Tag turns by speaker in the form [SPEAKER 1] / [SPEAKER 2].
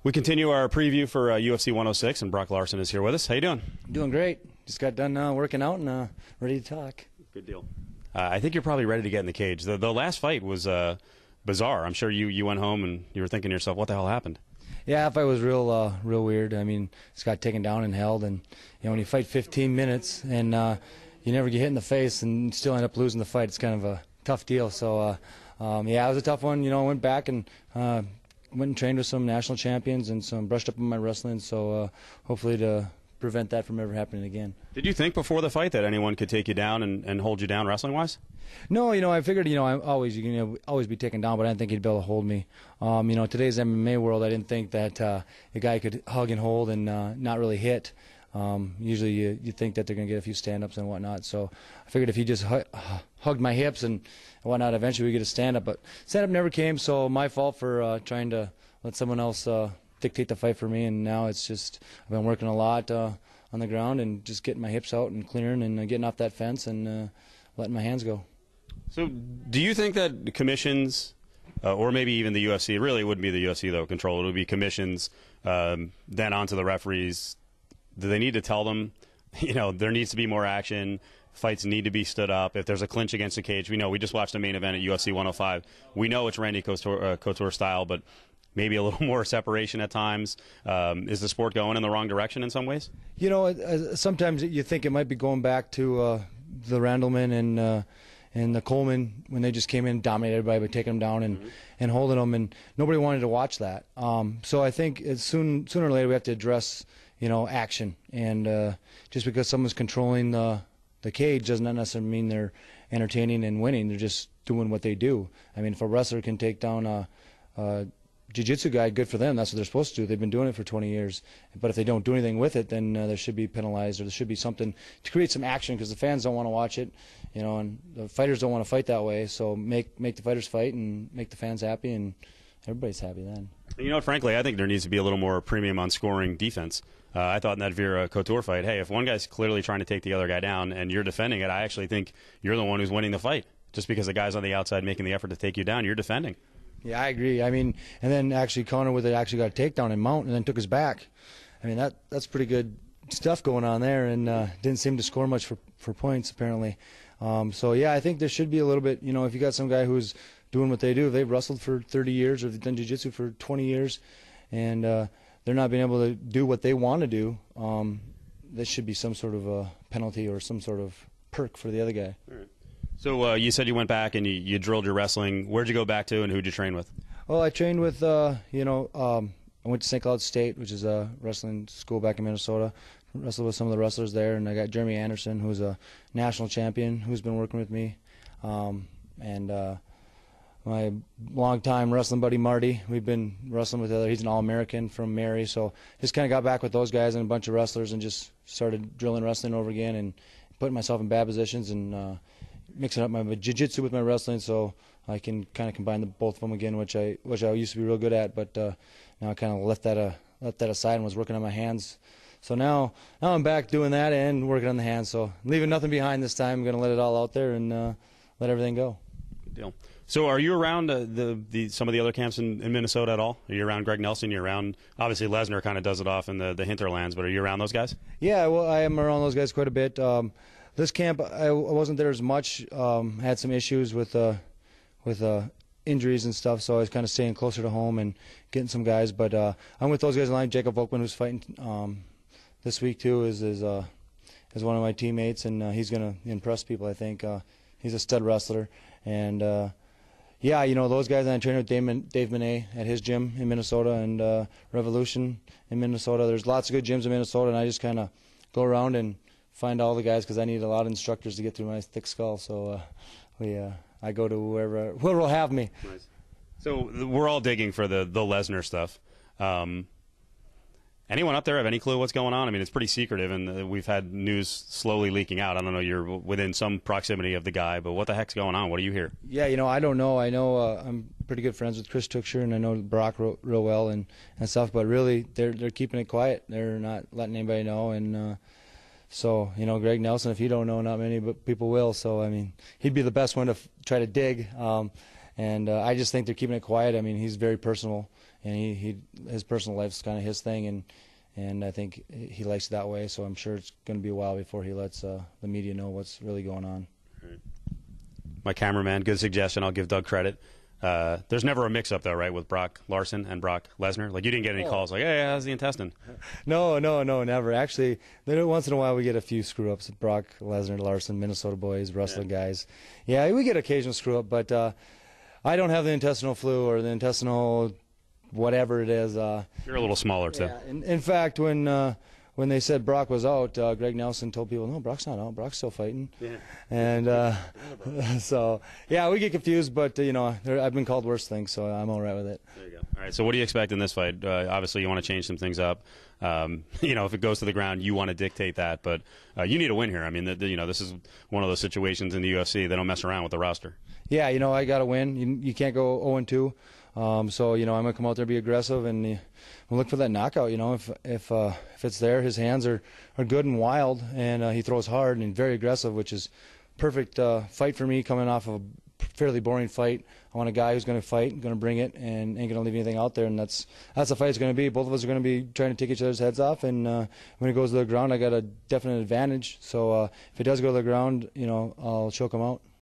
[SPEAKER 1] We continue our preview for UFC 106, and Brock Larson is here with us. How you doing?
[SPEAKER 2] Doing great. Just got done working out and ready to talk.
[SPEAKER 1] Good deal. I think you're probably ready to get in the cage. The last fight was bizarre. I'm sure you went home and you were thinking to yourself, what the hell happened?
[SPEAKER 2] Yeah, that fight was real weird. I mean, just got taken down and held, and when you fight 15 minutes and you never get hit in the face and still end up losing the fight, it's kind of a tough deal. So yeah, it was a tough one. I went back and went and trained with some national champions and brushed up on my wrestling. So hopefully to prevent that from ever happening again.
[SPEAKER 1] Did you think before the fight that anyone could take you down and hold you down wrestling-wise?
[SPEAKER 2] No, I figured, I'm always, always be taken down, but I didn't think he'd be able to hold me. Today's MMA world, I didn't think that a guy could hug and hold and not really hit. Usually you think that they're going to get a few stand-ups and whatnot. So I figured if he just hugged my hips and whatnot, eventually we get a stand-up. But stand-up never came, so my fault for trying to let someone else dictate the fight for me. And now it's just I've been working a lot on the ground and just getting my hips out and clearing and getting off that fence and letting my hands go.
[SPEAKER 1] So do you think that commissions, or maybe even the UFC, it really wouldn't be the UFC though, control, it would be commissions, then onto the referees, do they need to tell them, there needs to be more action, fights need to be stood up, if there's a clinch against the cage, we just watched the main event at UFC 105, we know it's Randy Couture style, but maybe a little more separation at times. Is the sport going in the wrong direction in some ways?
[SPEAKER 2] Sometimes you think it might be going back to the Randleman and the Coleman when they just came in and dominated everybody by taking them down and holding them, and nobody wanted to watch that. So I think sooner or later we have to address action, and just because someone's controlling the cage does not necessarily mean they're entertaining and winning. They're just doing what they do. I mean, if a wrestler can take down a jiu-jitsu guy, good for them. That's what they're supposed to do. They've been doing it for 20 years. But if they don't do anything with it, then they should be penalized, or there should be something to create some action, because the fans don't want to watch it, and the fighters don't want to fight that way. So make the fighters fight and make the fans happy, and everybody's happy then.
[SPEAKER 1] Frankly, I think there needs to be a little more premium on scoring defense. I thought in that Vera Couture fight, hey, if one guy's clearly trying to take the other guy down and you're defending it, I actually think you're the one who's winning the fight. Just because the guy's on the outside making the effort to take you down, you're defending.
[SPEAKER 2] Yeah, I agree. I mean, and then actually Conor with it actually got a takedown and mount and then took his back. I mean, that's pretty good stuff going on there, and didn't seem to score much for points apparently. So yeah, I think there should be a little bit. If you got some guy who's doing what they do, if they've wrestled for 30 years or they've done jiu-jitsu for 20 years, and they're not being able to do what they want to do, there should be some sort of a penalty or some sort of perk for the other guy.
[SPEAKER 1] All right. So you said you went back and you drilled your wrestling. Where'd you go back to, and who'd you train with?
[SPEAKER 2] Well, I trained with, I went to St. Cloud State, which is a wrestling school back in Minnesota. Wrestled with some of the wrestlers there, and I got Jeremy Anderson, who's a national champion, who's been working with me, and my longtime wrestling buddy Marty. We've been wrestling with he's an All-American from Mary, so just kind of got back with those guys and a bunch of wrestlers and just started drilling wrestling over again and putting myself in bad positions and mixing up my jiu-jitsu with my wrestling, so I can kind of combine both of them again, which I used to be real good at, but now I kind of left that aside and was working on my hands. So now I'm back doing that and working on the hands. So leaving nothing behind this time. I'm going to let it all out there and let everything go.
[SPEAKER 1] Good deal. So are you around some of the other camps in Minnesota at all? Are you around Greg Nelson? You're around, obviously Lesnar kind of does it off in the hinterlands, but are you around those guys?
[SPEAKER 2] Yeah, well, I am around those guys quite a bit. This camp, I wasn't there as much. Had some issues with injuries and stuff, so I was kind of staying closer to home and getting some guys. But I'm with those guys in line. Jacob Volkman, who's fighting this week too, is one of my teammates, and he's going to impress people, I think. He's a stud wrestler, and yeah, those guys. And I train with Dave Monet at his gym in Minnesota, and Revolution in Minnesota. There's lots of good gyms in Minnesota, and I just kind of go around and find all the guys, because I need a lot of instructors to get through my thick skull. So I go to whoever will have me.
[SPEAKER 1] Nice. So we're all digging for the Lesnar stuff. Anyone up there have any clue what's going on? I mean, it's pretty secretive, and we've had news slowly leaking out. I don't know, you're within some proximity of the guy, but what the heck's going on? What do you hear?
[SPEAKER 2] Yeah, I don't know. I know I'm pretty good friends with Chris Tuchscherer, and I know Brock real well and stuff, but really they're keeping it quiet. They're not letting anybody know, and so, Greg Nelson, if you don't know, not many people will. So, I mean, he'd be the best one to try to dig. And I just think they're keeping it quiet. I mean, he's very personal, and his personal life's kind of his thing, and I think he likes it that way. So I'm sure it's going to be a while before he lets the media know what's really going on.
[SPEAKER 1] Right. My cameraman, good suggestion. I'll give Doug credit. There's never a mix-up, though, right, with Brock Larson and Brock Lesnar? Like, you didn't get any calls like, hey, how's the intestine?
[SPEAKER 2] No, never. Actually, once in a while we get a few screw-ups. Brock Lesnar, Larson, Minnesota boys, wrestling guys. Yeah, we get occasional screw-up, but I don't have the intestinal flu or the intestinal whatever it is.
[SPEAKER 1] You're a little smaller, too.
[SPEAKER 2] Yeah, in fact, when they said Brock was out, Greg Nelson told people, no, Brock's not out. Brock's still fighting. Yeah. And so, yeah, we get confused, but, I've been called worse things, so I'm all right with it.
[SPEAKER 1] There you go. All right, so what do you expect in this fight? Obviously, you want to change some things up. If it goes to the ground, you want to dictate that, but you need a win here. I mean, this is one of those situations in the UFC. They don't mess around with the roster. Yeah,
[SPEAKER 2] I got to win. You can't go 0-2. So I'm gonna come out there, be aggressive, and we'll look for that knockout. If it's there, his hands are good and wild, and he throws hard and very aggressive, which is perfect fight for me coming off of a fairly boring fight. I want a guy who's going to fight, going to bring it, and ain't going to leave anything out there, and that's the fight it's going to be. Both of us are going to be trying to take each other's heads off, and when it goes to the ground, I got a definite advantage. So if it does go to the ground, I'll choke him out.